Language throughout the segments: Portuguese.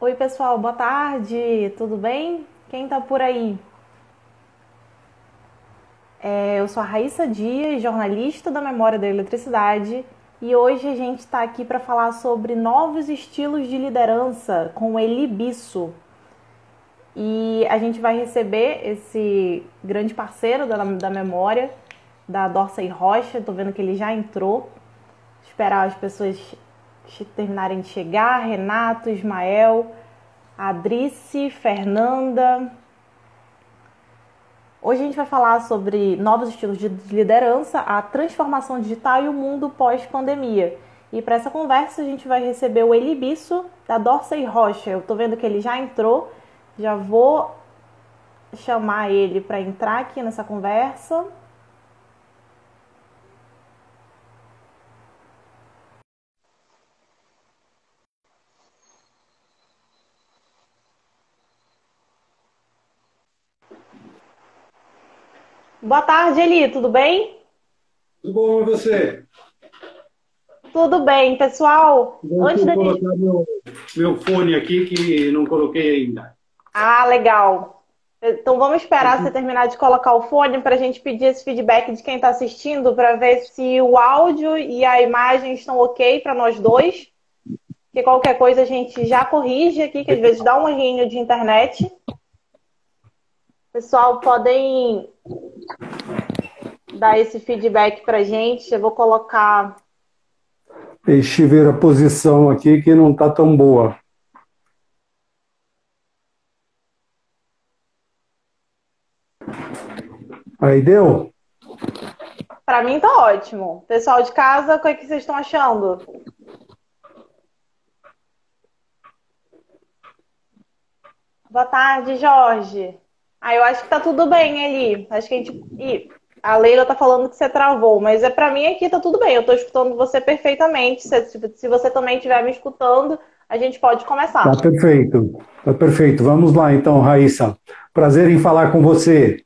Oi, pessoal, boa tarde, tudo bem? Quem tá por aí? Eu sou a Raíssa Dias, jornalista da Memória da Eletricidade, e hoje a gente está aqui para falar sobre novos estilos de liderança com o Eli Bisso. E a gente vai receber esse grande parceiro da Memória, da Dorsey Rocha. Estou vendo que ele já entrou. Esperar as pessoas terminarem de chegar. Renato, Ismael, Adrice, Fernanda. Hoje a gente vai falar sobre novos estilos de liderança, a transformação digital e o mundo pós-pandemia. E para essa conversa a gente vai receber o Eli Bisso, da Dorsey Rocha. Eu estou vendo que ele já entrou, já vou chamar ele para entrar aqui nessa conversa. Boa tarde, Eli, tudo bem? Tudo bom, e você? Tudo bem, pessoal. Deixa Antes eu da gente... colocar meu fone aqui que não coloquei ainda. Ah, legal. Então vamos esperar você terminar de colocar o fone para a gente pedir esse feedback de quem está assistindo para ver se o áudio e a imagem estão ok para nós dois. Porque qualquer coisa a gente já corrige aqui, que às vezes dá um errinho de internet. Pessoal, podem dar esse feedback para a gente. Eu vou colocar... Deixa eu ver a posição aqui que não está tão boa. Aí deu? Para mim tá ótimo. Pessoal de casa, o que é que vocês estão achando? Boa tarde, Jorge. Eu acho que tá tudo bem ali. Acho que a gente... a Leila tá falando que você travou, mas para mim aqui tá tudo bem. Eu tô escutando você perfeitamente. Se você também estiver me escutando, a gente pode começar. Tá perfeito. Tá perfeito. Vamos lá então, Raíssa. Prazer em falar com você.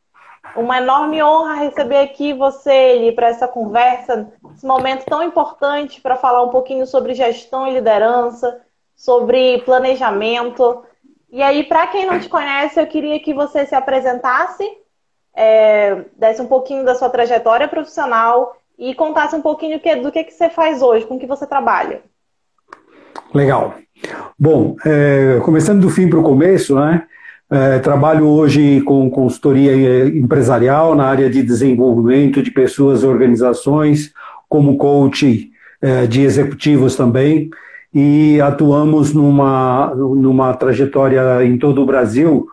Uma enorme honra receber aqui você, Eli, para essa conversa, esse momento tão importante para falar um pouquinho sobre gestão e liderança, sobre planejamento. E aí, para quem não te conhece, eu queria que você se apresentasse, desse um pouquinho da sua trajetória profissional e contasse um pouquinho do que você faz hoje, com que você trabalha. Legal. Bom, começando do fim para o começo, né? Trabalho hoje com consultoria empresarial na área de desenvolvimento de pessoas e organizações, como coach de executivos também, e atuamos numa trajetória em todo o Brasil,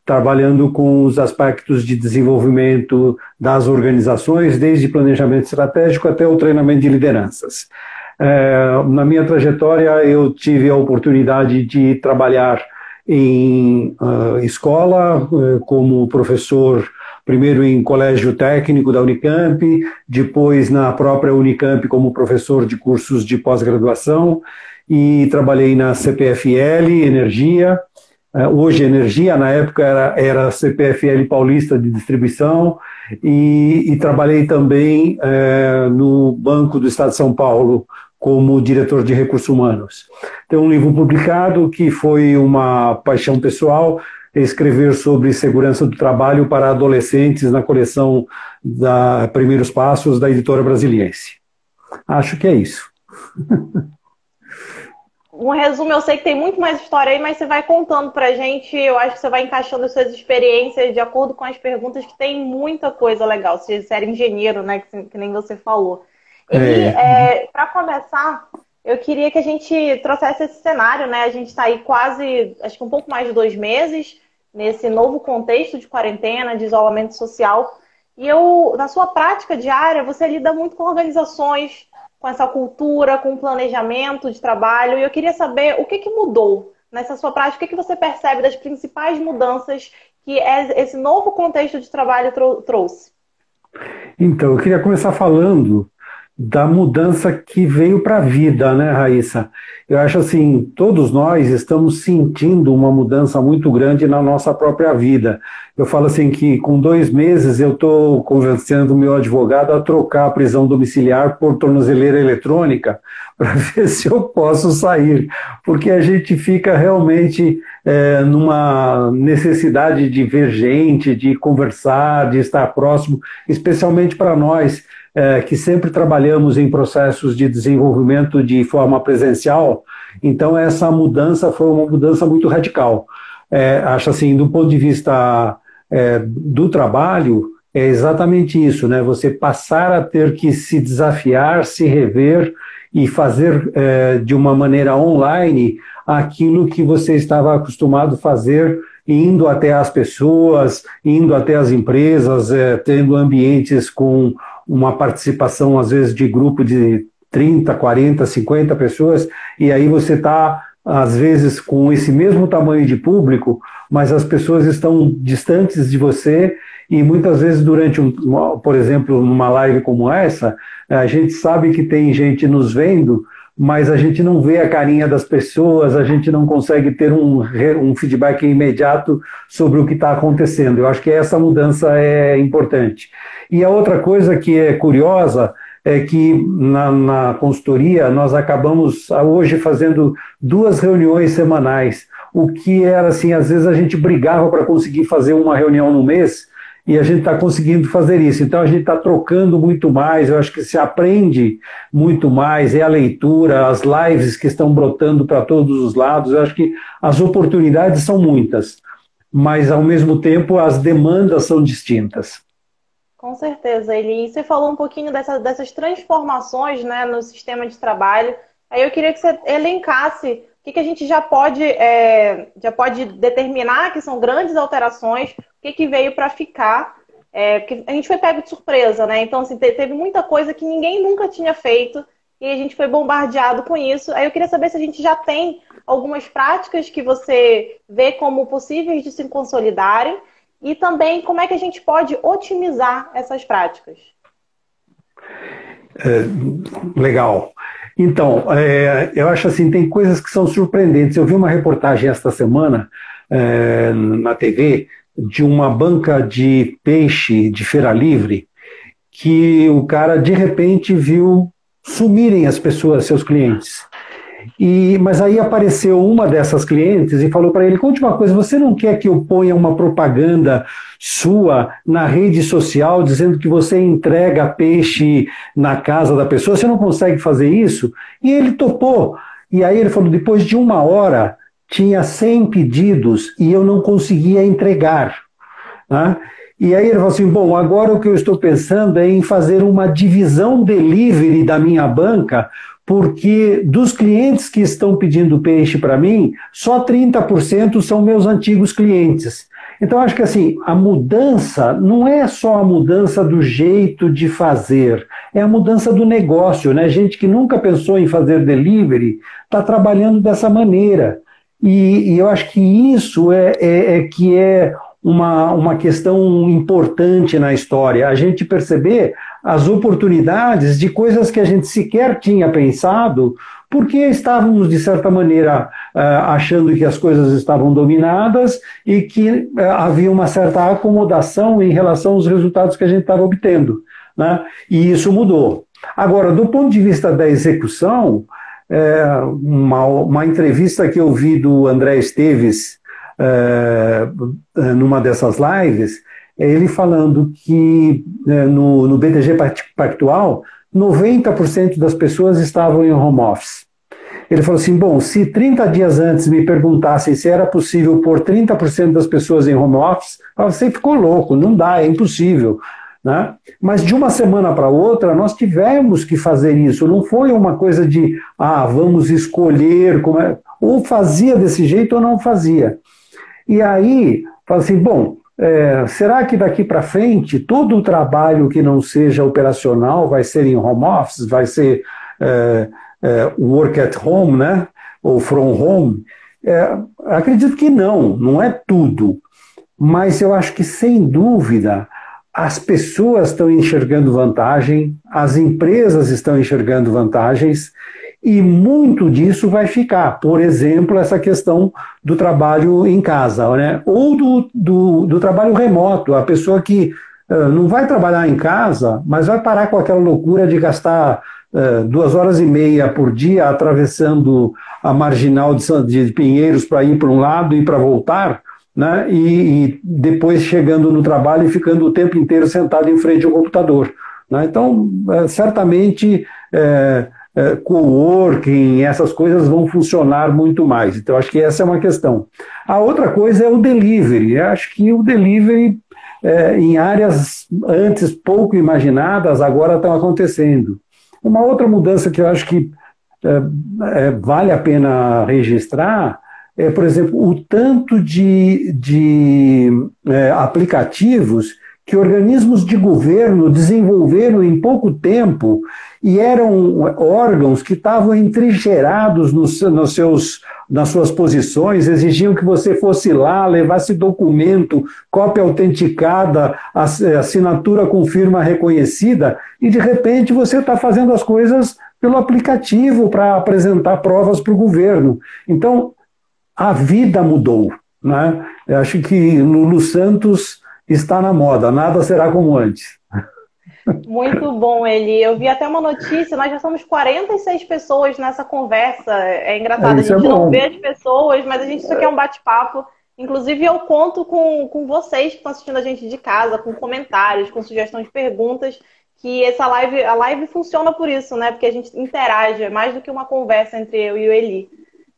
trabalhando com os aspectos de desenvolvimento das organizações, desde planejamento estratégico até o treinamento de lideranças. Na minha trajetória, eu tive a oportunidade de trabalhar em escola, como professor, primeiro em colégio técnico da Unicamp, depois na própria Unicamp como professor de cursos de pós-graduação, e trabalhei na CPFL Energia, hoje Energia, na época era CPFL Paulista de Distribuição, e trabalhei também no Banco do Estado de São Paulo, como diretor de recursos humanos. Tem um livro publicado que foi uma paixão pessoal, escrever sobre segurança do trabalho para adolescentes na coleção da Primeiros Passos da Editora Brasiliense. Acho que é isso. Um resumo, eu sei que tem muito mais história aí, mas você vai contando pra gente, eu acho que você vai encaixando as suas experiências de acordo com as perguntas, que tem muita coisa legal. Se você era engenheiro, né, que nem você falou. E, para começar, eu queria que a gente trouxesse esse cenário, né? A gente está aí quase, acho que um pouco mais de 2 meses, nesse novo contexto de quarentena, de isolamento social. E na sua prática diária, você lida muito com organizações, com essa cultura, com planejamento de trabalho. E eu queria saber o que mudou nessa sua prática, o que você percebe das principais mudanças que esse novo contexto de trabalho trouxe. Então, eu queria começar falando da mudança que veio para a vida, né, Raíssa? Eu acho assim, todos nós estamos sentindo uma mudança muito grande na nossa própria vida. Eu falo assim que com 2 meses eu estou convencendo o meu advogado a trocar a prisão domiciliar por tornozeleira eletrônica para ver se eu posso sair, porque a gente fica realmente numa necessidade de ver gente, de conversar, de estar próximo, especialmente para nós que sempre trabalhamos em processos de desenvolvimento de forma presencial. Então essa mudança foi uma mudança muito radical. Acho assim, do ponto de vista do trabalho, é exatamente isso, né? Você passar a ter que se desafiar, se rever e fazer de uma maneira online aquilo que você estava acostumado a fazer, indo até as pessoas, indo até as empresas, tendo ambientes com uma participação, às vezes, de grupo de 30, 40, 50 pessoas, e aí você está, às vezes, com esse mesmo tamanho de público, mas as pessoas estão distantes de você, e muitas vezes durante, por exemplo, numa live como essa, a gente sabe que tem gente nos vendo, mas a gente não vê a carinha das pessoas, a gente não consegue ter um feedback imediato sobre o que está acontecendo. Eu acho que essa mudança é importante. E a outra coisa que é curiosa é que na consultoria nós acabamos hoje fazendo 2 reuniões semanais, o que era assim, às vezes a gente brigava para conseguir fazer uma reunião no mês, e a gente está conseguindo fazer isso. Então a gente está trocando muito mais, eu acho que se aprende muito mais, a leitura, as lives que estão brotando para todos os lados, eu acho que as oportunidades são muitas, mas ao mesmo tempo as demandas são distintas. Com certeza, Eli. Você falou um pouquinho dessas transformações, né, no sistema de trabalho. Aí eu queria que você elencasse o que a gente já pode determinar que são grandes alterações, o que veio para ficar. Porque a gente foi pego de surpresa, né? Então, assim, teve muita coisa que ninguém nunca tinha feito e a gente foi bombardeado com isso. Aí eu queria saber se a gente já tem algumas práticas que você vê como possíveis de se consolidarem, e também como é que a gente pode otimizar essas práticas. Legal. Então, eu acho assim, tem coisas que são surpreendentes. Eu vi uma reportagem esta semana na TV de uma banca de peixe de feira livre, que o cara de repente viu sumirem as pessoas, seus clientes. Mas aí apareceu uma dessas clientes e falou para ele: conte uma coisa, você não quer que eu ponha uma propaganda sua na rede social dizendo que você entrega peixe na casa da pessoa? Você não consegue fazer isso? E ele topou. E aí ele falou: depois de 1 hora tinha 100 pedidos e eu não conseguia entregar, né? E aí ele falou assim: bom, agora o que eu estou pensando é em fazer uma divisão delivery da minha banca, porque dos clientes que estão pedindo peixe para mim, só 30% são meus antigos clientes. Então, acho que assim, a mudança não é só a mudança do jeito de fazer, é a mudança do negócio, né? Gente que nunca pensou em fazer delivery está trabalhando dessa maneira. E eu acho que isso que é uma questão importante na história, a gente perceber as oportunidades de coisas que a gente sequer tinha pensado, porque estávamos, de certa maneira, achando que as coisas estavam dominadas e que havia uma certa acomodação em relação aos resultados que a gente estava obtendo, né? E isso mudou. Agora, do ponto de vista da execução, uma entrevista que eu vi do André Esteves numa dessas lives, ele falando que no BTG Pactual 90% das pessoas estavam em home office. Ele falou assim: bom, se 30 dias antes me perguntassem se era possível pôr 30% das pessoas em home office, você ficou louco, não dá, é impossível, né? Mas de uma semana para outra nós tivemos que fazer isso, não foi uma coisa de vamos escolher, ou fazia desse jeito ou não fazia. E aí, fala assim: bom, será que daqui para frente todo o trabalho que não seja operacional vai ser em home office, vai ser work at home, né? Ou from home? Acredito que não é tudo, mas eu acho que, sem dúvida, as pessoas estão enxergando vantagem, as empresas estão enxergando vantagens, e muito disso vai ficar. Por exemplo, essa questão do trabalho em casa, né? Ou do trabalho remoto, a pessoa que não vai trabalhar em casa, mas vai parar com aquela loucura de gastar 2 horas e meia por dia atravessando a marginal de Pinheiros para ir para um lado e para voltar, né? E depois chegando no trabalho e ficando o tempo inteiro sentado em frente ao computador, né? Então, certamente, coworking, essas coisas vão funcionar muito mais. Então, acho que essa é uma questão. A outra coisa é o delivery. Eu acho que o delivery, em áreas antes pouco imaginadas, agora estão acontecendo. Uma outra mudança que eu acho que vale a pena registrar é, por exemplo, o tanto de aplicativos que organismos de governo desenvolveram em pouco tempo e eram órgãos que estavam entrincheirados nas suas posições, exigiam que você fosse lá, levasse documento, cópia autenticada, assinatura com firma reconhecida, e de repente você está fazendo as coisas pelo aplicativo para apresentar provas para o governo. Então, a vida mudou, né? Eu acho que Lulu Santos está na moda, nada será como antes. Muito bom, Eli. Eu vi até uma notícia, nós já somos 46 pessoas nessa conversa. É engraçado, a gente não vê as pessoas, mas isso aqui é um bate-papo. Inclusive, eu conto com vocês que estão assistindo a gente de casa, com comentários, com sugestões de perguntas, que a live funciona por isso, né? Porque a gente interage, é mais do que uma conversa entre eu e o Eli.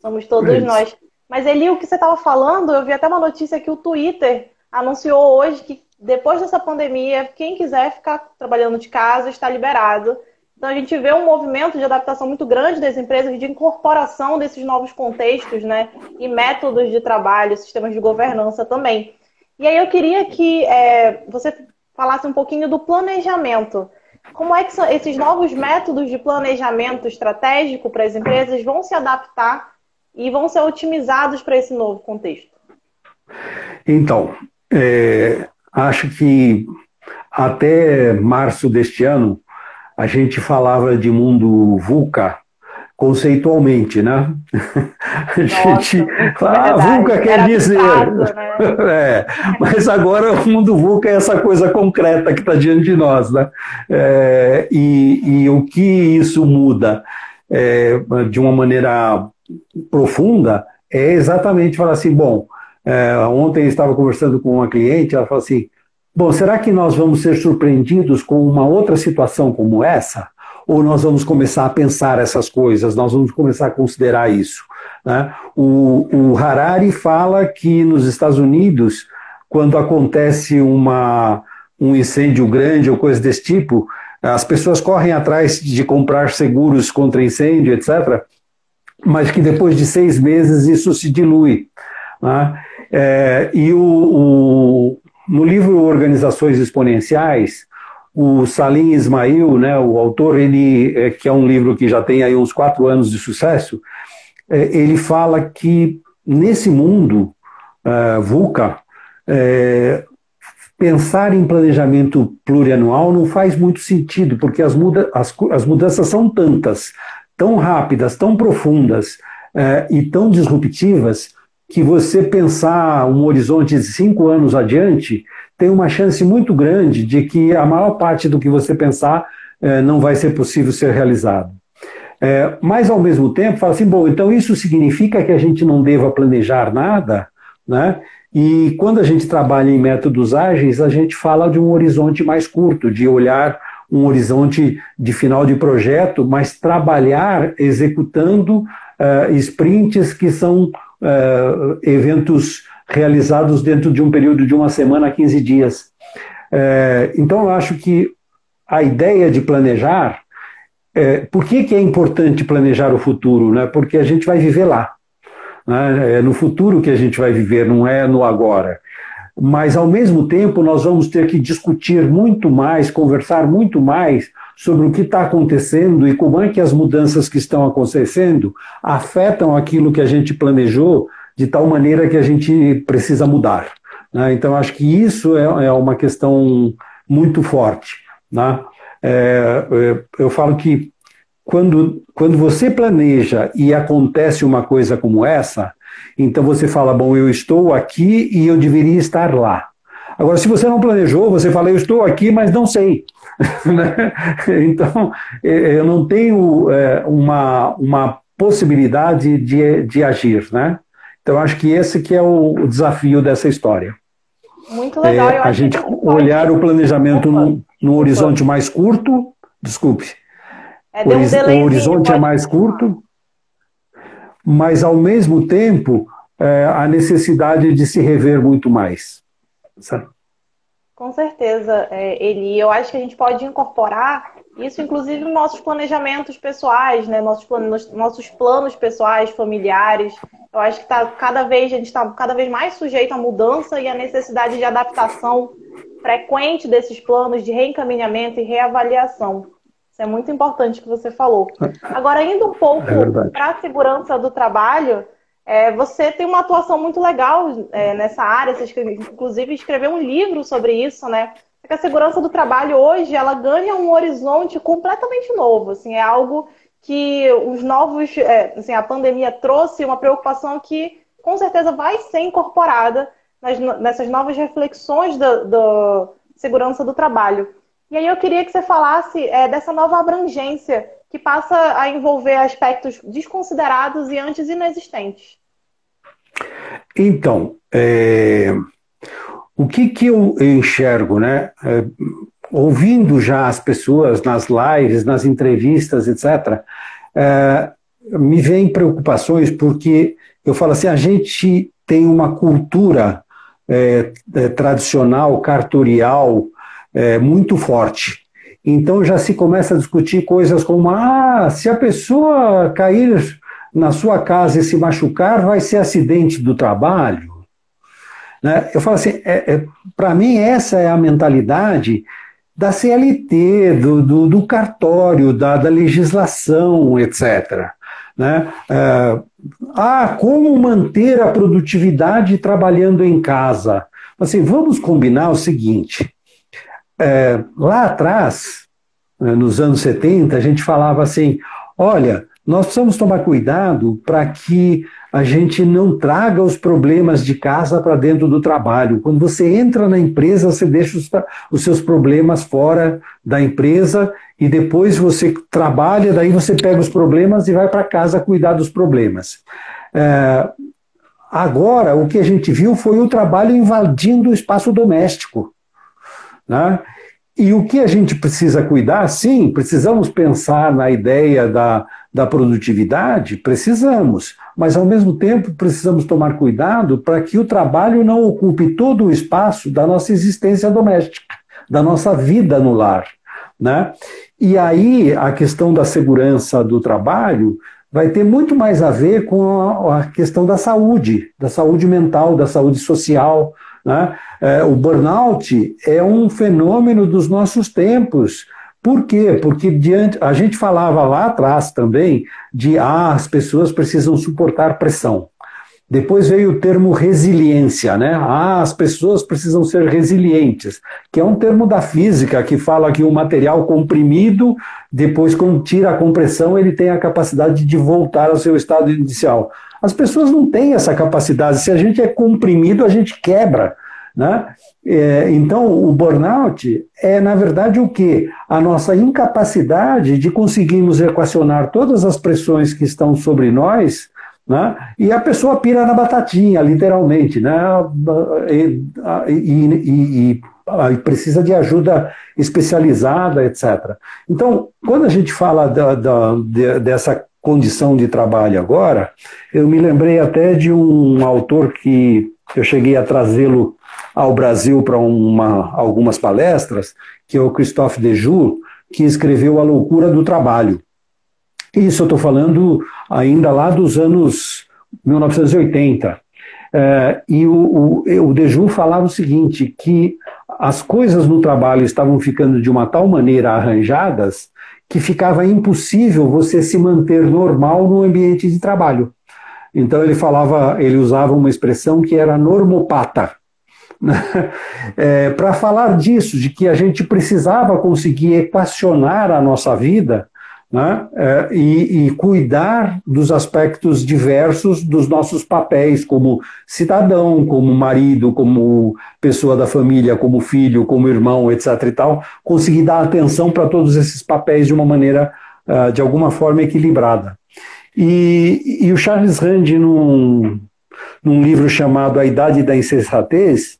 Somos todos nós. Mas, Eli, o que você estava falando, eu vi até uma notícia que o Twitter anunciou hoje que depois dessa pandemia, quem quiser ficar trabalhando de casa está liberado. Então, a gente vê um movimento de adaptação muito grande das empresas, de incorporação desses novos contextos, né? E métodos de trabalho, sistemas de governança também. E aí eu queria que você falasse um pouquinho do planejamento. Como é que esses novos métodos de planejamento estratégico para as empresas vão se adaptar e vão ser otimizados para esse novo contexto? Então, acho que até março deste ano a gente falava de mundo VUCA conceitualmente, né? Nossa, VUCA quer dizer... né? Mas agora o mundo VUCA é essa coisa concreta que está diante de nós, né? E o que isso muda de uma maneira profunda é exatamente falar assim, bom, ontem eu estava conversando com uma cliente, ela falou assim, bom, será que nós vamos ser surpreendidos com uma outra situação como essa? Ou nós vamos começar a pensar essas coisas, nós vamos começar a considerar isso, né? O Harari fala que nos Estados Unidos, quando acontece um incêndio grande ou coisa desse tipo, as pessoas correm atrás de comprar seguros contra incêndio, etc., mas que depois de 6 meses isso se dilui, né? No livro Organizações Exponenciais, o Salim Ismail, né, o autor, que é um livro que já tem aí uns 4 anos de sucesso, ele fala que nesse mundo VUCA, pensar em planejamento plurianual não faz muito sentido, porque as mudanças são tantas, tão rápidas, tão profundas e tão disruptivas, que você pensar um horizonte de 5 anos adiante tem uma chance muito grande de que a maior parte do que você pensar não vai ser possível ser realizado. Mas, ao mesmo tempo, fala assim, bom, então isso significa que a gente não deva planejar nada, né? E quando a gente trabalha em métodos ágeis, a gente fala de um horizonte mais curto, de olhar um horizonte de final de projeto, mas trabalhar executando sprints que são eventos realizados dentro de um período de 1 semana a 15 dias. Então, eu acho que a ideia de planejar, por que é importante planejar o futuro? Né? Porque a gente vai viver lá. Né? É no futuro que a gente vai viver, não é no agora. Mas, ao mesmo tempo, nós vamos ter que discutir muito mais, conversar muito mais sobre o que está acontecendo e como é que as mudanças que estão acontecendo afetam aquilo que a gente planejou de tal maneira que a gente precisa mudar, né? Então, acho que isso é uma questão muito forte, né? Eu falo que quando você planeja e acontece uma coisa como essa, então você fala, bom, eu estou aqui e eu deveria estar lá. Agora, se você não planejou, você fala, eu estou aqui, mas não sei. Então, eu não tenho uma possibilidade de agir, né? Então, acho que esse que é o desafio dessa história. Muito legal. Eu a acho gente que olhar o planejamento num horizonte mais curto, desculpe, o horizonte é mais curto, mas, ao mesmo tempo, a necessidade de se rever muito mais. Sabe? Com certeza, Eli. Eu acho que a gente pode incorporar isso, inclusive, nos nossos planejamentos pessoais, né? Nossos planos pessoais, familiares. Eu acho que a gente está cada vez mais sujeito à mudança e à necessidade de adaptação frequente desses planos de reencaminhamento e reavaliação. Isso é muito importante que você falou. Agora, indo um pouco para a segurança do trabalho, você tem uma atuação muito legal nessa área. Você, inclusive, escreveu um livro sobre isso, né? Que a segurança do trabalho hoje, ela ganha um horizonte completamente novo. Assim, é algo que a pandemia trouxe uma preocupação que, com certeza, vai ser incorporada nessas novas reflexões da segurança do trabalho. E aí eu queria que você falasse dessa nova abrangência que passa a envolver aspectos desconsiderados e antes inexistentes. Então, o que eu enxergo, né? Ouvindo já as pessoas nas lives, nas entrevistas, etc., me vêm preocupações porque eu falo assim, a gente tem uma cultura tradicional, cartorial, muito forte. Então já se começa a discutir coisas como, se a pessoa cair na sua casa e se machucar, vai ser acidente do trabalho. Né? Eu falo assim, para mim essa é a mentalidade da CLT, do cartório, da legislação, etc. Né? Como manter a produtividade trabalhando em casa? Assim, vamos combinar o seguinte, lá atrás, nos anos 70, a gente falava assim, olha, nós precisamos tomar cuidado para que a gente não traga os problemas de casa para dentro do trabalho. Quando você entra na empresa, você deixa os seus problemas fora da empresa e depois você trabalha, daí você pega os problemas e vai para casa cuidar dos problemas. Agora, o que a gente viu foi o trabalho invadindo o espaço doméstico. Né? E o que a gente precisa cuidar, sim, precisamos pensar na ideia da produtividade, precisamos, mas ao mesmo tempo precisamos tomar cuidado para que o trabalho não ocupe todo o espaço da nossa existência doméstica, da nossa vida no lar. Né? E aí a questão da segurança do trabalho vai ter muito mais a ver com a questão da saúde mental, da saúde social. Né? O burnout é um fenômeno dos nossos tempos. Por quê? Porque a gente falava lá atrás também de as pessoas precisam suportar pressão. Depois veio o termo resiliência, né? As pessoas precisam ser resilientes, que é um termo da física que fala que o material comprimido, depois quando tira a compressão, ele tem a capacidade de voltar ao seu estado inicial. As pessoas não têm essa capacidade. Se a gente é comprimido, a gente quebra. Né? Então, o burnout é, na verdade, o quê? A nossa incapacidade de conseguirmos equacionar todas as pressões que estão sobre nós, né? E a pessoa pira na batatinha, literalmente, né? E precisa de ajuda especializada, etc. Então, quando a gente fala dessa condição de trabalho agora, eu me lembrei até de um autor que eu cheguei a trazê-lo ao Brasil para algumas palestras, que é o Christophe Dejoux, que escreveu A Loucura do Trabalho. Isso eu estou falando ainda lá dos anos 1980. E o Dejoux falava o seguinte, que as coisas no trabalho estavam ficando de uma tal maneira arranjadas que ficava impossível você se manter normal no ambiente de trabalho. Então ele usava uma expressão que era normopata. Para falar disso, de que a gente precisava conseguir equacionar a nossa vida, né? E cuidar dos aspectos diversos dos nossos papéis como cidadão, como marido, como pessoa da família, como filho, como irmão, etc. e tal, conseguir dar atenção para todos esses papéis de uma maneira, de alguma forma, equilibrada. E o Charles Rand, num livro chamado A Idade da Insensatez,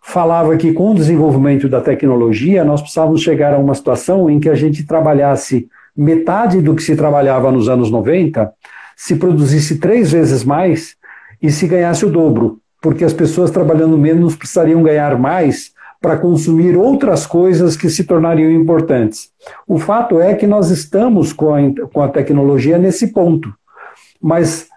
falava que com o desenvolvimento da tecnologia nós precisávamos chegar a uma situação em que a gente trabalhasse metade do que se trabalhava nos anos 90, se produzisse 3 vezes mais e se ganhasse o dobro, porque as pessoas trabalhando menos precisariam ganhar mais para consumir outras coisas que se tornariam importantes. O fato é que nós estamos com a tecnologia nesse ponto, mas,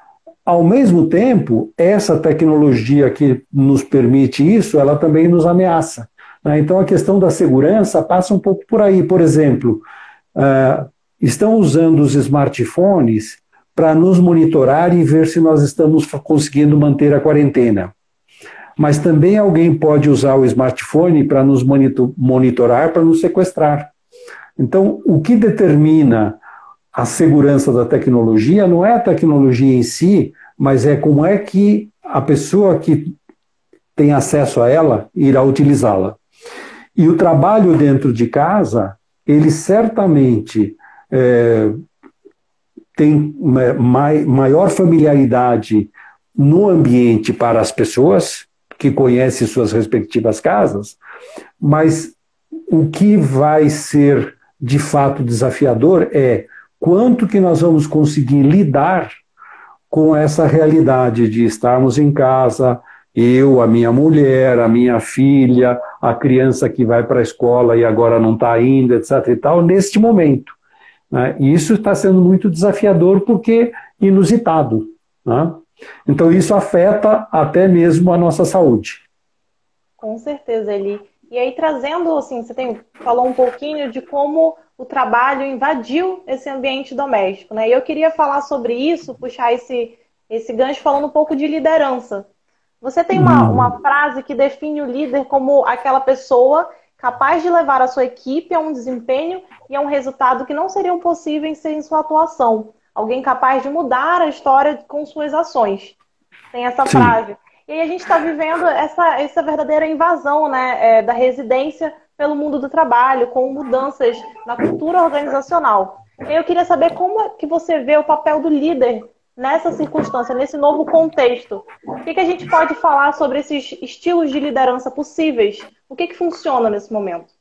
ao mesmo tempo, essa tecnologia que nos permite isso, ela também nos ameaça, né? Então, a questão da segurança passa um pouco por aí. Por exemplo, estão usando os smartphones para nos monitorar e ver se nós estamos conseguindo manter a quarentena. Mas também alguém pode usar o smartphone para nos monitorar, para nos sequestrar. Então, o que determina a segurança da tecnologia não é a tecnologia em si, mas é como é que a pessoa que tem acesso a ela irá utilizá-la. E o trabalho dentro de casa, ele certamente tem maior familiaridade no ambiente para as pessoas que conhecem suas respectivas casas, mas o que vai ser de fato desafiador é quanto que nós vamos conseguir lidar com essa realidade de estarmos em casa, eu, a minha mulher, a minha filha, a criança que vai para a escola e agora não está indo, etc. e tal, neste momento, né? E isso está sendo muito desafiador porque inusitado, né? Então isso afeta até mesmo a nossa saúde. Com certeza, Eli. E aí trazendo, assim, falou um pouquinho de como o trabalho invadiu esse ambiente doméstico, né? E eu queria falar sobre isso, puxar esse gancho falando um pouco de liderança. Você tem uma frase que define o líder como aquela pessoa capaz de levar a sua equipe a um desempenho e a um resultado que não seriam possíveis sem sua atuação. Alguém capaz de mudar a história com suas ações. Tem essa Sim. frase. E aí a gente está vivendo essa verdadeira invasão, né, da residência pelo mundo do trabalho, com mudanças na cultura organizacional. E eu queria saber como é que você vê o papel do líder nessa circunstância, nesse novo contexto. O que a gente pode falar sobre esses estilos de liderança possíveis? O que funciona nesse momento?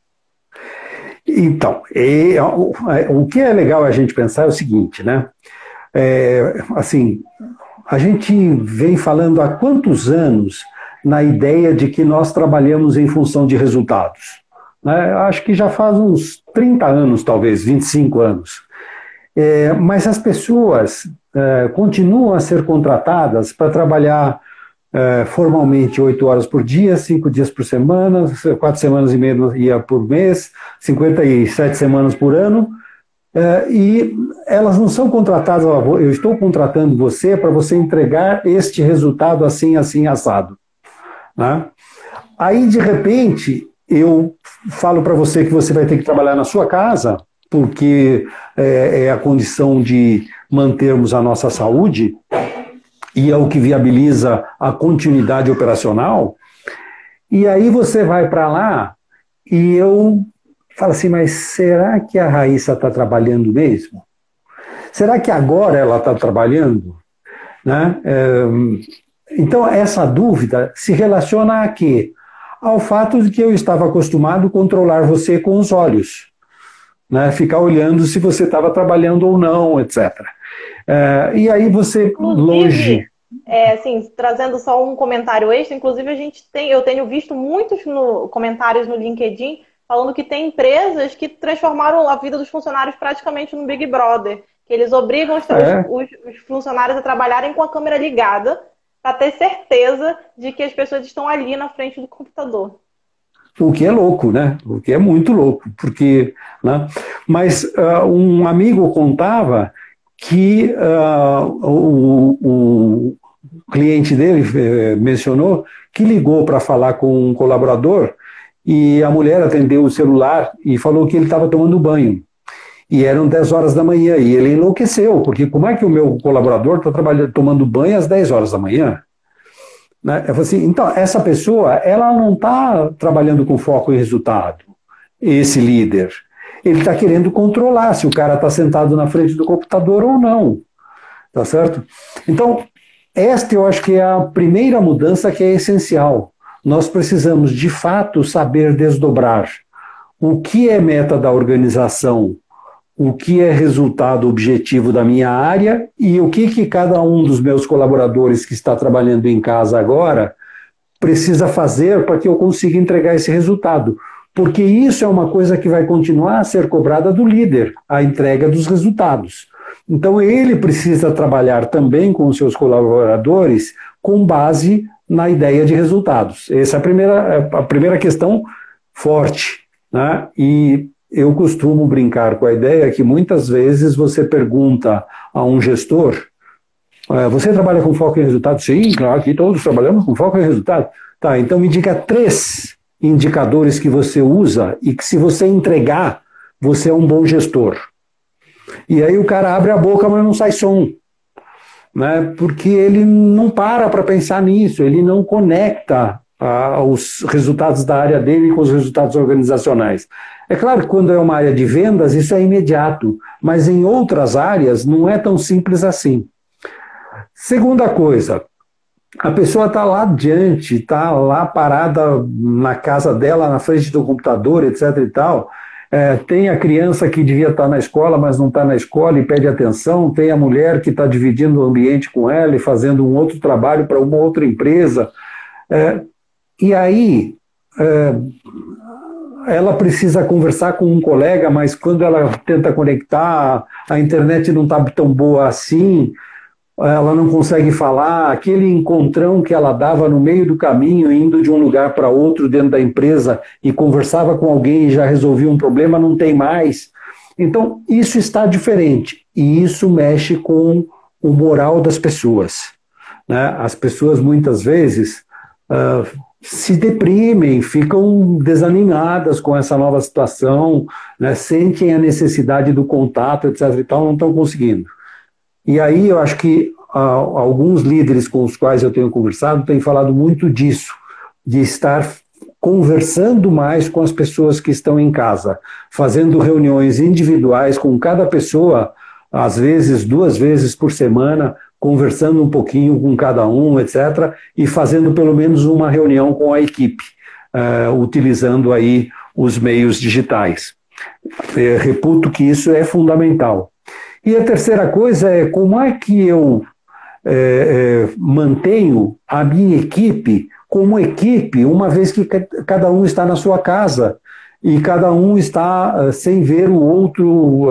Então, o que é legal a gente pensar é o seguinte, né? Assim, a gente vem falando há quantos anos na ideia de que nós trabalhamos em função de resultados, né? Acho que já faz uns 30 anos, talvez, 25 anos. Mas as pessoas continuam a ser contratadas para trabalhar formalmente 8 horas por dia, 5 dias por semana, 4 semanas e meia por mês, 57 semanas por ano, e elas não são contratadas, eu estou contratando você para você entregar este resultado assim, assim, assado, né? Aí, de repente, eu falo para você que você vai ter que trabalhar na sua casa, porque é a condição de mantermos a nossa saúde e é o que viabiliza a continuidade operacional. E aí você vai para lá e eu falo assim, mas será que a Raíssa está trabalhando mesmo? Será que agora ela está trabalhando? Né? Então, essa dúvida se relaciona a quê? Ao fato de que eu estava acostumado a controlar você com os olhos, né? Ficar olhando se você estava trabalhando ou não, etc. E aí você, inclusive, longe... assim, trazendo só um comentário extra, inclusive eu tenho visto muitos comentários no LinkedIn falando que tem empresas que transformaram a vida dos funcionários praticamente no Big Brother, que eles obrigam os funcionários a trabalharem com a câmera ligada para ter certeza de que as pessoas estão ali na frente do computador. O que é louco, né? O que é muito louco, porque... Né? Mas um amigo contava que o cliente dele mencionou que ligou para falar com um colaborador e a mulher atendeu o celular e falou que ele estava tomando banho. E eram 10 horas da manhã, e ele enlouqueceu, porque como é que o meu colaborador está tomando banho às 10 horas da manhã? Né? Eu falei assim, então, essa pessoa, ela não está trabalhando com foco em resultado, esse líder. Ele está querendo controlar se o cara está sentado na frente do computador ou não. Tá certo? Então, esta eu acho que é a primeira mudança que é essencial. Nós precisamos, de fato, saber desdobrar o que é meta da organização, o que é resultado objetivo da minha área e o que cada um dos meus colaboradores que está trabalhando em casa agora precisa fazer para que eu consiga entregar esse resultado. Porque isso é uma coisa que vai continuar a ser cobrada do líder, a entrega dos resultados. Então ele precisa trabalhar também com os seus colaboradores com base na ideia de resultados. Essa é a primeira questão forte, né? E eu costumo brincar com a ideia que muitas vezes você pergunta a um gestor, você trabalha com foco em resultado? Sim, claro, aqui todos trabalhamos com foco em resultado. Tá, então me diga 3 indicadores que você usa e que se você entregar, você é um bom gestor. E aí o cara abre a boca, mas não sai som. Né? Porque ele não para pensar nisso, ele não conecta os resultados da área dele com os resultados organizacionais. É claro que quando é uma área de vendas, isso é imediato, mas em outras áreas não é tão simples assim. Segunda coisa, a pessoa está lá adiante, está lá parada na casa dela, na frente do computador, etc. e tal. Tem a criança que devia estar na escola, mas não está na escola e pede atenção, tem a mulher que está dividindo o ambiente com ela e fazendo um outro trabalho para uma outra empresa. E aí, ela precisa conversar com um colega, mas quando ela tenta conectar, a internet não está tão boa assim, ela não consegue falar, aquele encontrão que ela dava no meio do caminho, indo de um lugar para outro dentro da empresa e conversava com alguém e já resolvia um problema, não tem mais. Então, isso está diferente e isso mexe com o moral das pessoas. Né? As pessoas, muitas vezes, se deprimem, ficam desanimadas com essa nova situação, né? Sentem a necessidade do contato, etc. e tal, não estão conseguindo. E aí eu acho que alguns líderes com os quais eu tenho conversado têm falado muito disso, de estar conversando mais com as pessoas que estão em casa, fazendo reuniões individuais com cada pessoa, às vezes 2 vezes por semana, conversando um pouquinho com cada um, etc., e fazendo pelo menos uma reunião com a equipe, utilizando aí os meios digitais. Reputo que isso é fundamental. E a terceira coisa é como é que eu mantenho a minha equipe como equipe, uma vez que cada um está na sua casa e cada um está sem ver o outro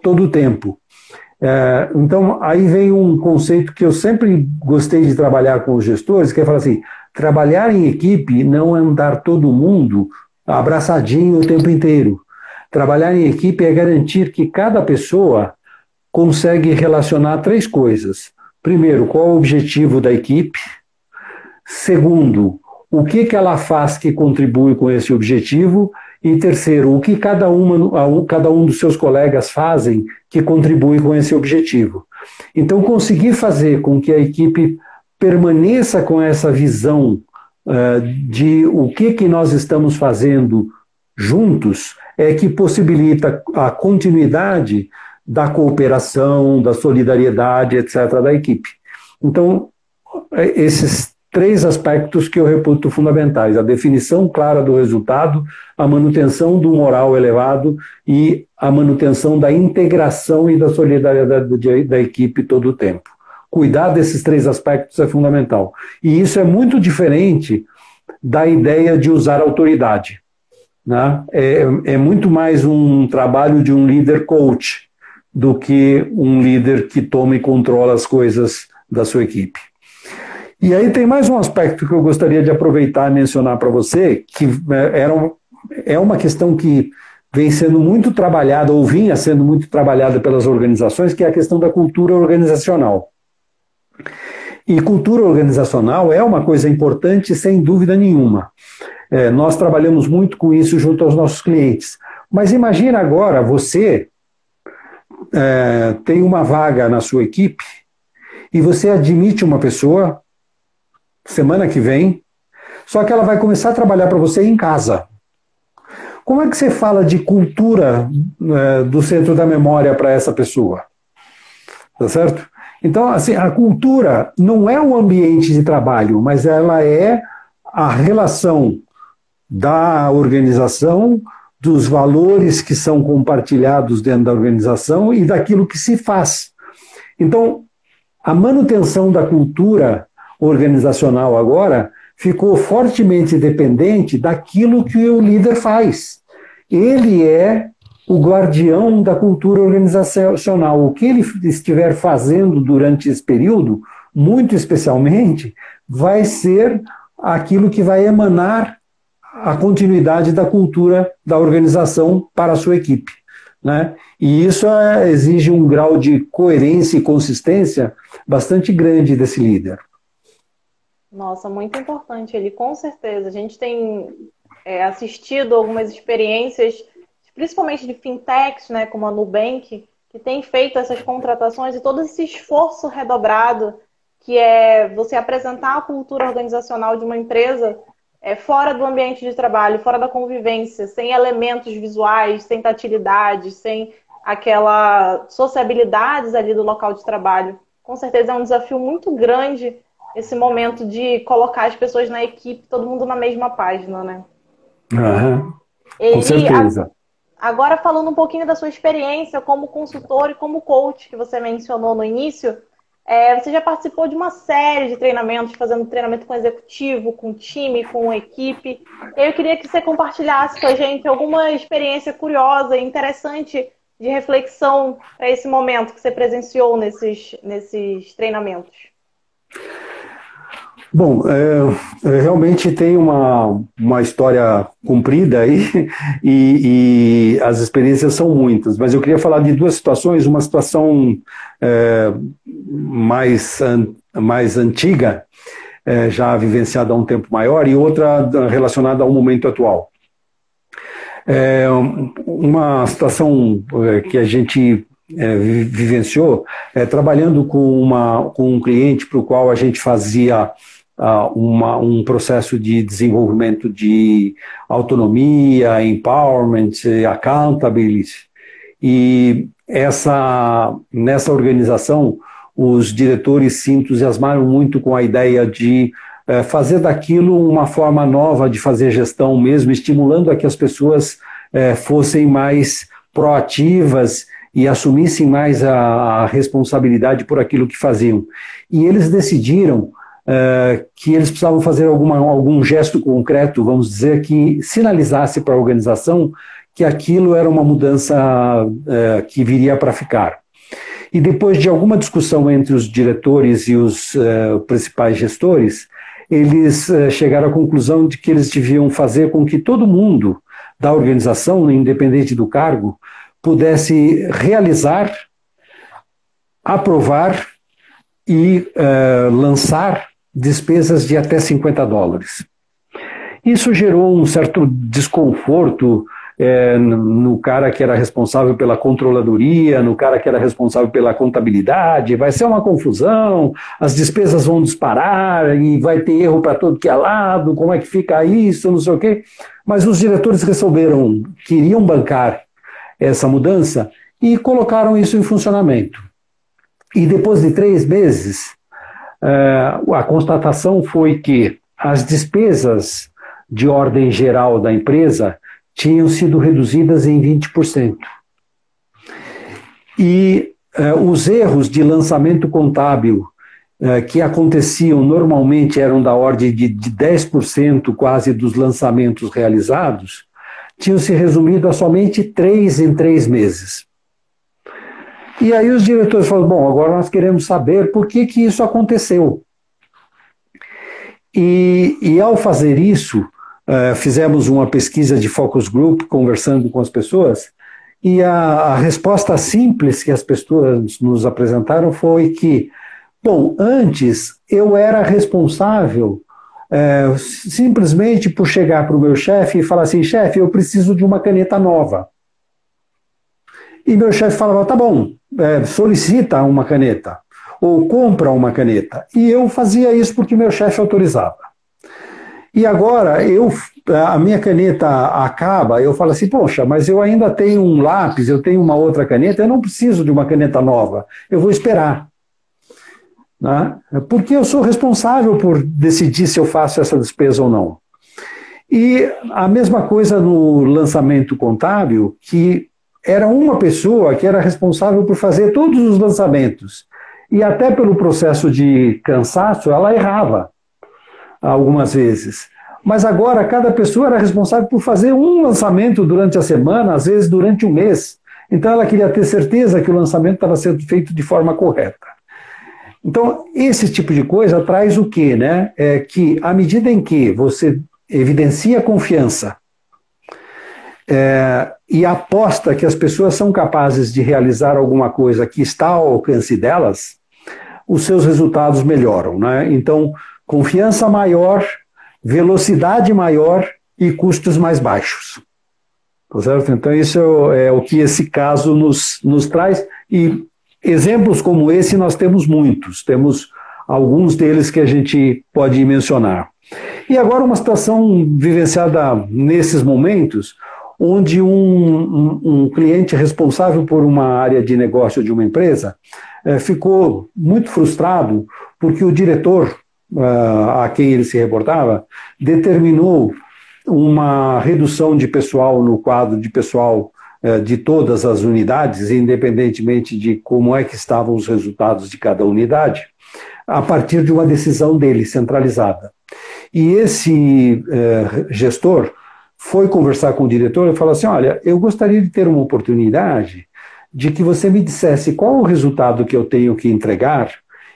todo o tempo. Então, aí vem um conceito que eu sempre gostei de trabalhar com os gestores, que é falar assim, trabalhar em equipe não é andar todo mundo abraçadinho o tempo inteiro. Trabalhar em equipe é garantir que cada pessoa consegue relacionar 3 coisas. Primeiro, qual é o objetivo da equipe? Segundo, o que ela faz que contribui com esse objetivo? E terceiro, o que cada um dos seus colegas fazem que contribui com esse objetivo. Então, conseguir fazer com que a equipe permaneça com essa visão de o que nós estamos fazendo juntos é que possibilita a continuidade da cooperação, da solidariedade, etc., da equipe. Então, esses 3 aspectos que eu reputo fundamentais: a definição clara do resultado, a manutenção do moral elevado e a manutenção da integração e da solidariedade da equipe todo o tempo. Cuidar desses 3 aspectos é fundamental. E isso é muito diferente da ideia de usar autoridade. Né? É muito mais um trabalho de um líder coach do que um líder que toma e controla as coisas da sua equipe. E aí tem mais um aspecto que eu gostaria de aproveitar e mencionar para você, que é uma questão que vem sendo muito trabalhada, ou vinha sendo muito trabalhada pelas organizações, que é a questão da cultura organizacional. E cultura organizacional é uma coisa importante, sem dúvida nenhuma. Nós trabalhamos muito com isso junto aos nossos clientes. Mas imagina agora você tem uma vaga na sua equipe e você admite uma pessoa semana que vem, só que ela vai começar a trabalhar para você em casa. Como é que você fala de cultura do centro da memória para essa pessoa? Tá certo? Então, assim, a cultura não é o ambiente de trabalho, mas ela é a relação da organização, dos valores que são compartilhados dentro da organização e daquilo que se faz. Então, a manutenção da cultura organizacional agora ficou fortemente dependente daquilo que o líder faz. Ele é o guardião da cultura organizacional. O que ele estiver fazendo durante esse período, muito especialmente, vai ser aquilo que vai emanar a continuidade da cultura da organização para a sua equipe, né? E isso exige um grau de coerência e consistência bastante grande desse líder. Nossa, muito importante ele, com certeza. A gente tem assistido algumas experiências, principalmente de fintechs, né, como a Nubank, que tem feito essas contratações e todo esse esforço redobrado, que é você apresentar a cultura organizacional de uma empresa fora do ambiente de trabalho, fora da convivência, sem elementos visuais, sem tatilidades, sem aquela sociabilidades ali do local de trabalho. Com certeza é um desafio muito grande esse momento de colocar as pessoas na equipe, todo mundo na mesma página, né? Com certeza. Agora, falando um pouquinho da sua experiência como consultor e como coach, que você mencionou no início, você já participou de uma série de treinamentos, fazendo treinamento com executivo, com time, com equipe. Eu queria que você compartilhasse com a gente alguma experiência curiosa e interessante de reflexão para esse momento que você presenciou nesses treinamentos. Bom, realmente tem uma história comprida aí e as experiências são muitas, mas eu queria falar de duas situações, uma situação mais antiga, já vivenciada há um tempo maior, e outra relacionada ao momento atual. Uma situação que a gente vivenciou, trabalhando com um cliente para o qual a gente fazia um processo de desenvolvimento de autonomia, empowerment, accountability. E nessa organização, os diretores se entusiasmaram muito com a ideia de fazer daquilo uma forma nova de fazer gestão mesmo, estimulando a que as pessoas fossem mais proativas e assumissem mais a responsabilidade por aquilo que faziam. E eles decidiram que eles precisavam fazer algum gesto concreto, vamos dizer, que sinalizasse para a organização que aquilo era uma mudança que viria para ficar. E depois de alguma discussão entre os diretores e os principais gestores, eles chegaram à conclusão de que eles deviam fazer com que todo mundo da organização, independente do cargo, pudesse realizar, aprovar e lançar despesas de até $50. Isso gerou um certo desconforto no cara que era responsável pela controladoria, no cara que era responsável pela contabilidade. Vai ser uma confusão, as despesas vão disparar e vai ter erro para todo que é lado, como é que fica isso, não sei o quê. Mas os diretores resolveram, queriam bancar essa mudança e colocaram isso em funcionamento. E depois de 3 meses, a constatação foi que as despesas de ordem geral da empresa tinham sido reduzidas em 20%. E os erros de lançamento contábil que aconteciam normalmente eram da ordem de 10% quase dos lançamentos realizados, tinham se resumido a somente 3 em 3 meses. E aí os diretores falaram, bom, agora nós queremos saber por que isso aconteceu. E ao fazer isso, fizemos uma pesquisa de focus group, conversando com as pessoas, e a resposta simples que as pessoas nos apresentaram foi que, bom, antes eu era responsável simplesmente por chegar para o meu chefe e falar assim, chefe, eu preciso de uma caneta nova. E meu chefe falava, tá bom, solicita uma caneta, ou compra uma caneta. E eu fazia isso porque meu chefe autorizava. E agora, a minha caneta acaba, eu falo assim, poxa, mas eu ainda tenho um lápis, eu tenho uma outra caneta, eu não preciso de uma caneta nova, eu vou esperar. Né? Porque eu sou responsável por decidir se eu faço essa despesa ou não. E a mesma coisa no lançamento contábil, que era uma pessoa que era responsável por fazer todos os lançamentos. E até pelo processo de cansaço, ela errava algumas vezes. Mas agora cada pessoa era responsável por fazer um lançamento durante a semana, às vezes durante um mês. Então ela queria ter certeza que o lançamento estava sendo feito de forma correta. Então, esse tipo de coisa traz o quê, né? É que à medida em que você evidencia confiança e aposta que as pessoas são capazes de realizar alguma coisa que está ao alcance delas, os seus resultados melhoram, né? Então, confiança maior, velocidade maior e custos mais baixos. Tá certo? Então, isso é o que esse caso nos traz. E exemplos como esse nós temos muitos, temos alguns deles que a gente pode mencionar. E agora uma situação vivenciada nesses momentos, onde um cliente responsável por uma área de negócio de uma empresa ficou muito frustrado porque o diretor a quem ele se reportava determinou uma redução de pessoal no quadro de pessoal de todas as unidades, independentemente de como é que estavam os resultados de cada unidade, a partir de uma decisão dele, centralizada. E esse gestor foi conversar com o diretor e falou assim, olha, eu gostaria de ter uma oportunidade de que você me dissesse qual o resultado que eu tenho que entregar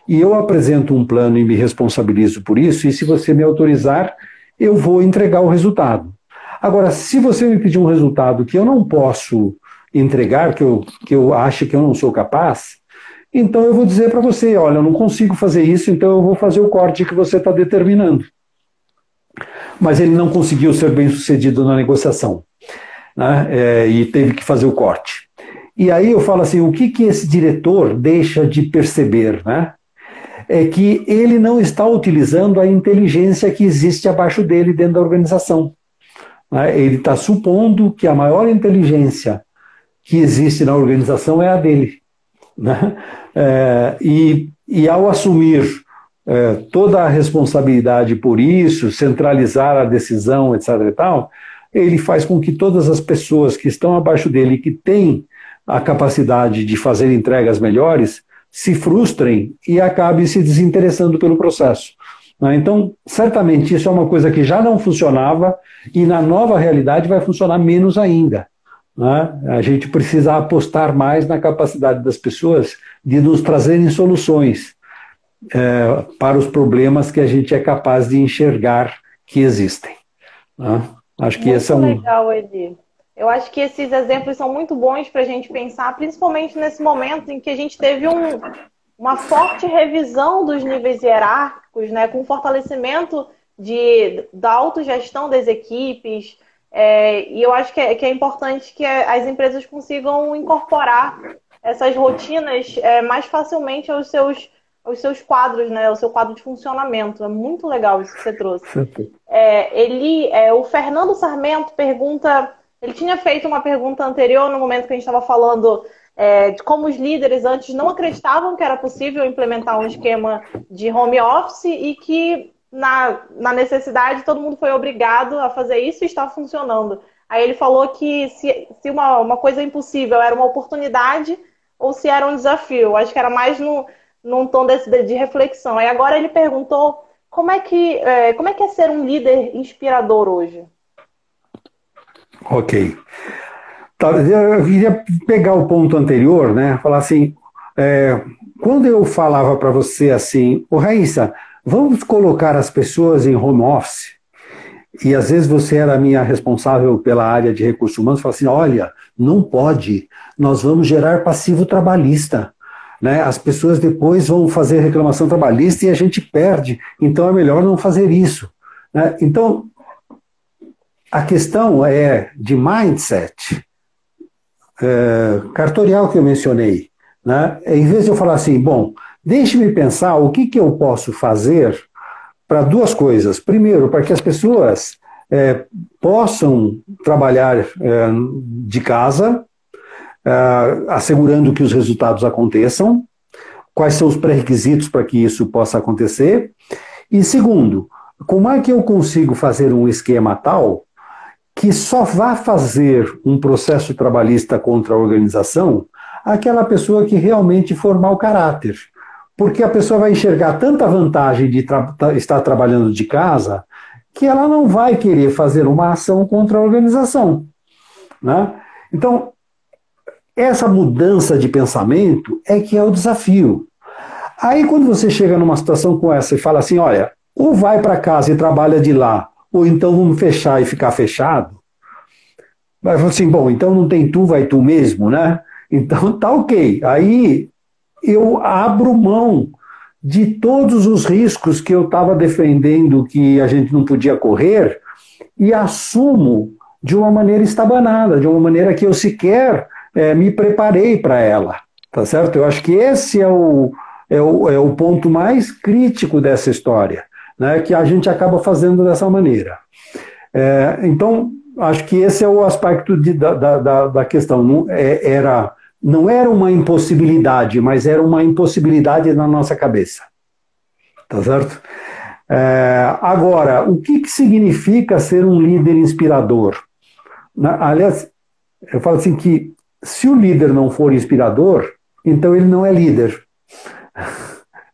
e eu apresento um plano e me responsabilizo por isso, e se você me autorizar, eu vou entregar o resultado. Agora, se você me pedir um resultado que eu não posso entregar, que eu acho que eu não sou capaz, então eu vou dizer para você, olha, eu não consigo fazer isso, então eu vou fazer o corte que você está determinando. Mas ele não conseguiu ser bem sucedido na negociação, né? E teve que fazer o corte. E aí eu falo assim, o que esse diretor deixa de perceber, né? É que ele não está utilizando a inteligência que existe abaixo dele dentro da organização. Ele está supondo que a maior inteligência que existe na organização é a dele. Né? E ao assumir toda a responsabilidade por isso, centralizar a decisão, etc. e tal, ele faz com que todas as pessoas que estão abaixo dele, que têm a capacidade de fazer entregas melhores, se frustrem e acabem se desinteressando pelo processo. Então, certamente, isso é uma coisa que já não funcionava e na nova realidade vai funcionar menos ainda. Né? A gente precisa apostar mais na capacidade das pessoas de nos trazerem soluções para os problemas que a gente é capaz de enxergar que existem. Né? Acho que esse é um... legal, Edi. Eu acho que esses exemplos são muito bons para a gente pensar, principalmente nesse momento em que a gente teve uma forte revisão dos níveis hierárquicos, né, com fortalecimento da autogestão das equipes. E eu acho que é importante que as empresas consigam incorporar essas rotinas mais facilmente aos seus quadros, né, ao seu quadro de funcionamento. É muito legal isso que você trouxe. O Fernando Sarmento pergunta... Ele tinha feito uma pergunta anterior, no momento que a gente estava falando de como os líderes antes não acreditavam que era possível implementar um esquema de home office e que, na necessidade, todo mundo foi obrigado a fazer isso e está funcionando. Aí ele falou que se uma coisa impossível era uma oportunidade ou se era um desafio. Acho que era mais num tom de reflexão. Aí agora ele perguntou como é que é ser um líder inspirador hoje? Ok. Eu queria pegar o ponto anterior, né? Falar assim, quando eu falava para você assim, Raíssa, vamos colocar as pessoas em home office, e às vezes você era a minha responsável pela área de recursos humanos, fala assim, olha, não pode, nós vamos gerar passivo trabalhista, né? As pessoas depois vão fazer reclamação trabalhista e a gente perde, então é melhor não fazer isso. Né? Então, a questão é de mindset. cartorial que eu mencionei, né? Em vez de eu falar assim, bom, deixe-me pensar o que eu posso fazer para duas coisas. Primeiro, para que as pessoas possam trabalhar de casa, assegurando que os resultados aconteçam, quais são os pré-requisitos para que isso possa acontecer. E segundo, como é que eu consigo fazer um esquema tal que só vá fazer um processo trabalhista contra a organização aquela pessoa que realmente for mau caráter. Porque a pessoa vai enxergar tanta vantagem de estar trabalhando de casa que ela não vai querer fazer uma ação contra a organização, né? Então, essa mudança de pensamento é que é o desafio. Aí, quando você chega numa situação como essa e fala assim, olha, ou vai para casa e trabalha de lá, ou então vamos fechar e ficar fechado, vai falar assim, bom, então não tem tu, vai tu mesmo, né? Então tá ok. Aí eu abro mão de todos os riscos que eu estava defendendo que a gente não podia correr e assumo de uma maneira estabanada, de uma maneira que eu sequer me preparei para ela, tá certo? Eu acho que esse é o ponto mais crítico dessa história, né, que a gente acaba fazendo dessa maneira. Então, acho que esse é o aspecto da questão. Não era uma impossibilidade, mas era uma impossibilidade na nossa cabeça. Tá certo? Agora, o que significa ser um líder inspirador? Aliás, eu falo assim que se o líder não for inspirador, então ele não é líder.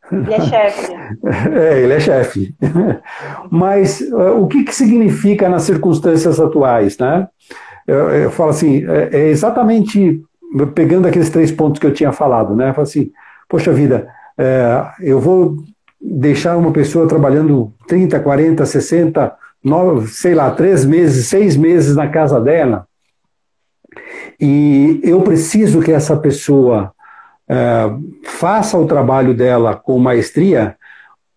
Ele é chefe. Ele é chefe. Mas o que significa nas circunstâncias atuais, né? Eu falo assim, é exatamente pegando aqueles 3 pontos que eu tinha falado, né? Eu falo assim, poxa vida, eu vou deixar uma pessoa trabalhando 30, 40, 60, 9, sei lá, 3 meses, 6 meses na casa dela, e eu preciso que essa pessoa faça o trabalho dela com maestria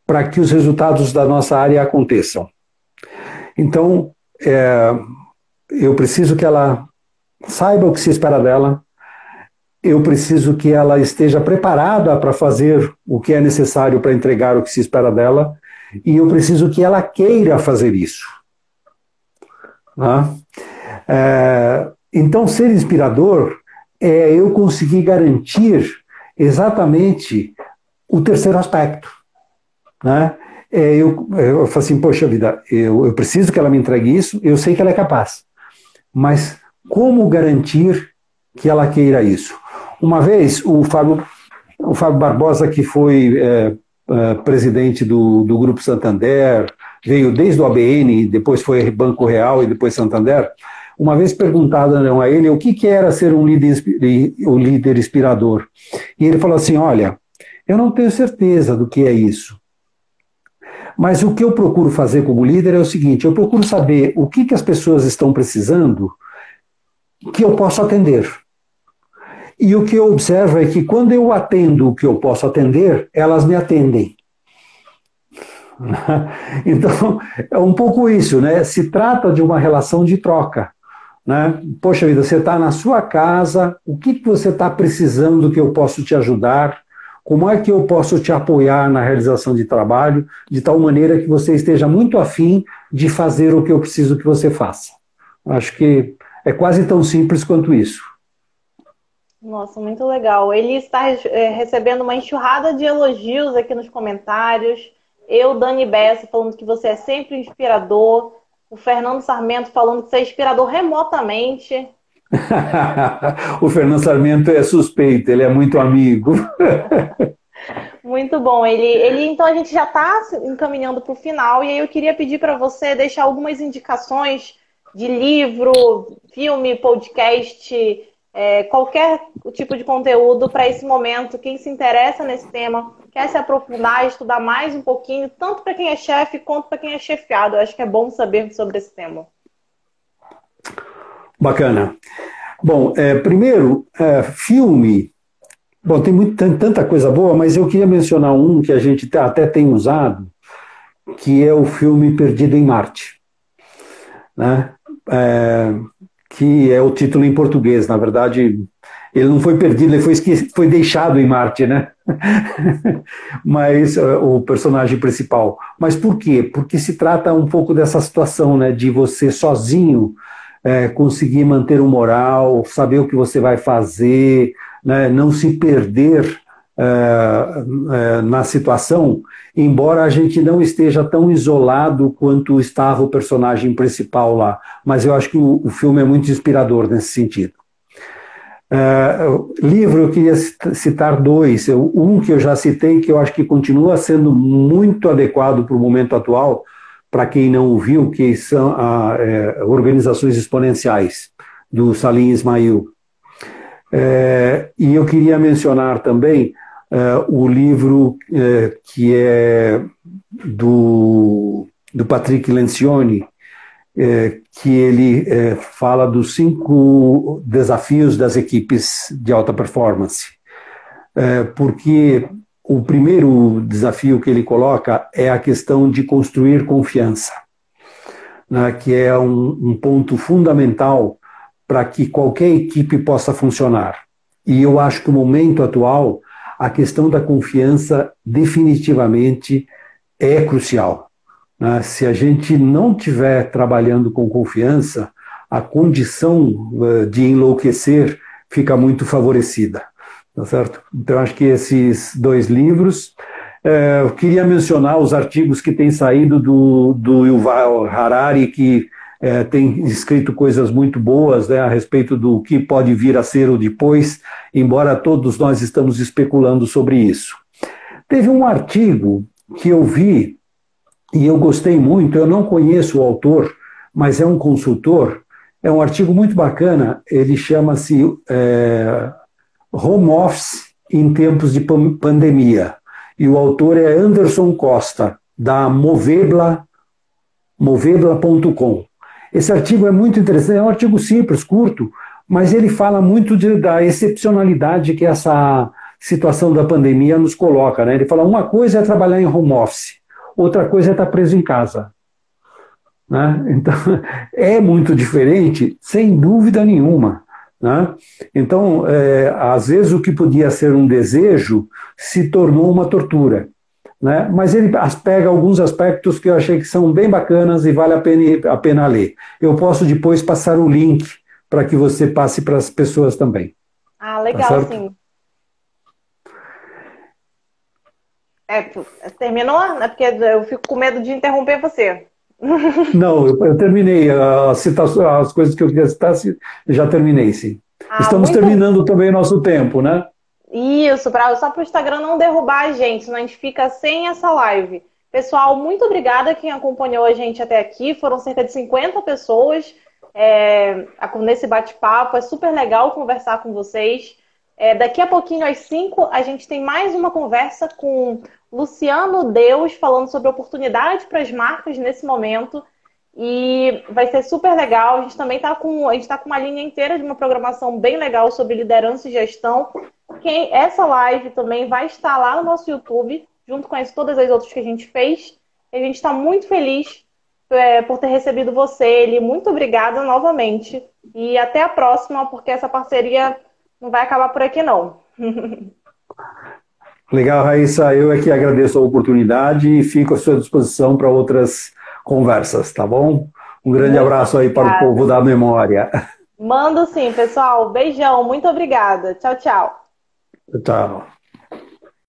para que os resultados da nossa área aconteçam. Então, eu preciso que ela saiba o que se espera dela, eu preciso que ela esteja preparada para fazer o que é necessário para entregar o que se espera dela, e eu preciso que ela queira fazer isso. Então, ser inspirador é eu conseguir garantir exatamente o terceiro aspecto, né? Eu falo assim, poxa vida, eu preciso que ela me entregue isso, eu sei que ela é capaz, mas como garantir que ela queira isso? Uma vez, o Fábio Barbosa, que foi presidente do Grupo Santander, veio desde o ABN, depois foi Banco Real e depois Santander, uma vez perguntado a ele o que era ser um líder inspirador. E ele falou assim, olha, eu não tenho certeza do que é isso. Mas o que eu procuro fazer como líder é o seguinte, eu procuro saber o que as pessoas estão precisando que eu posso atender. E o que eu observo é que quando eu atendo o que eu posso atender, elas me atendem. Então, é um pouco isso, né? Se trata de uma relação de troca, né? Poxa vida, você está na sua casa, o que você está precisando que eu posso te ajudar? Como é que eu posso te apoiar na realização de trabalho, de tal maneira que você esteja muito afim de fazer o que eu preciso que você faça? Acho que é quase tão simples quanto isso. Nossa, muito legal. Ele está recebendo uma enxurrada de elogios aqui nos comentários. Dani Bessa, falando que você é sempre inspirador. O Fernando Sarmento falando que você é inspirador remotamente. O Fernando Sarmento é suspeito, ele é muito amigo. Muito bom. Então a gente já está encaminhando para o final, e aí eu queria pedir para você deixar algumas indicações de livro, filme, podcast, qualquer tipo de conteúdo para esse momento. Quem se interessa nesse tema, quer se aprofundar, estudar mais um pouquinho, tanto para quem é chefe quanto para quem é chefiado. Eu acho que é bom saber sobre esse tema. Bacana. Bom, primeiro, filme. Bom, tem tanta coisa boa, mas eu queria mencionar um que a gente até tem usado, que é o filme Perdido em Marte, né? que é o título em português. Na verdade, ele não foi perdido, ele foi deixado em Marte, né? Mas o personagem principal. Mas por quê? Porque se trata um pouco dessa situação, né, de você sozinho conseguir manter o moral, saber o que você vai fazer, né, não se perder na situação, embora a gente não esteja tão isolado quanto estava o personagem principal lá. Mas eu acho que o filme é muito inspirador nesse sentido. Livro, eu queria citar dois. Um que eu já citei, que eu acho que continua sendo muito adequado para o momento atual, para quem não o viu, que são Organizações Exponenciais, do Salim Ismail. E eu queria mencionar também o livro que é do Patrick Lencioni, que ele fala dos 5 desafios das equipes de alta performance. Porque o primeiro desafio que ele coloca é a questão de construir confiança, né, que é um ponto fundamental para que qualquer equipe possa funcionar. E eu acho que no momento atual, a questão da confiança definitivamente é crucial. Se a gente não estiver trabalhando com confiança, a condição de enlouquecer fica muito favorecida, tá certo? Então, acho que esses 2 livros. Eu queria mencionar os artigos que têm saído do Yuval Harari, que tem escrito coisas muito boas, né, a respeito do que pode vir a ser o depois, embora todos nós estamos especulando sobre isso. Teve um artigo que eu vi, e eu gostei muito, eu não conheço o autor, mas é um consultor, é um artigo muito bacana, ele chama-se Home Office em Tempos de Pandemia, e o autor é Anderson Costa, da Movebla.com. Esse artigo é muito interessante, é um artigo simples, curto, mas ele fala muito da excepcionalidade que essa situação da pandemia nos coloca, né? Ele fala, uma coisa é trabalhar em home office, outra coisa é estar preso em casa, né? Então, é muito diferente, sem dúvida nenhuma, né? Então, às vezes o que podia ser um desejo se tornou uma tortura, né? Mas ele pega alguns aspectos que eu achei que são bem bacanas e vale a pena ler. Eu posso depois passar o link para que você passe para as pessoas também. Ah, legal, tá, sim. Terminou? É porque eu fico com medo de interromper você. Não, eu terminei. As coisas que eu queria citar, já terminei, sim. Estamos terminando também o nosso tempo, né? Isso, só para o Instagram não derrubar a gente, senão a gente fica sem essa live. Pessoal, muito obrigada quem acompanhou a gente até aqui. Foram cerca de 50 pessoas nesse bate-papo. É super legal conversar com vocês. Daqui a pouquinho, às 5, a gente tem mais uma conversa com Luciano Deus, falando sobre oportunidade para as marcas nesse momento. E vai ser super legal. A gente também está com uma linha inteira de uma programação bem legal sobre liderança e gestão. Essa live também vai estar lá no nosso YouTube, junto com todas as outras que a gente fez. A gente está muito feliz por ter recebido você, Eli. Muito obrigada novamente. E até a próxima, porque essa parceria não vai acabar por aqui, não. Legal, Raíssa. Eu é que agradeço a oportunidade e fico à sua disposição para outras conversas, tá bom? Um grande abraço aí para o povo da memória. Mando sim, pessoal. Beijão. Muito obrigada. Tchau, tchau. Tchau.